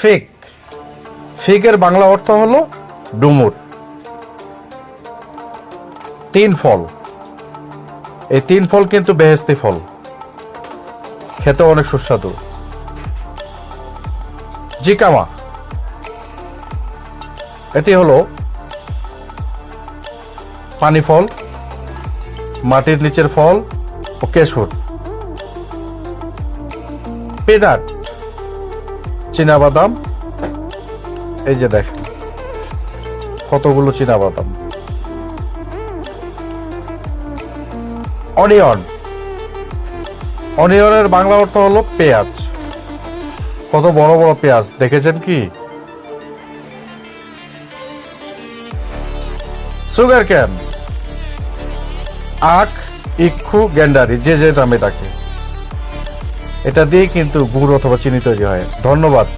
Fig. ফিগের Bangla অর্থ হলো ডুমুর। 3 ফল। এই 3 ফল কিন্তু বেহেশতি ফল, খেতে অনেক সুস্বাদু। জিকামা, এটি হলো পানি ফল, মাটির নিচের ফল ও কেশর। পিনাট, চীনাবাদাম, এই যে দেখেন কতগুলো চীনাবাদাম। অনিয়ন, অনিয়নের বাংলা অর্থ হলো পেঁয়াজ। কত বড় বড় পেঁয়াজ দেখেছেন কি? সুগার ক্যান, আখ, ইক্ষু, গ্যান্ডারি, যে যে নামে ডাকে, এটা দিয়ে কিন্তু গুড় অথবা চিনি তৈরি হয়। ধন্যবাদ।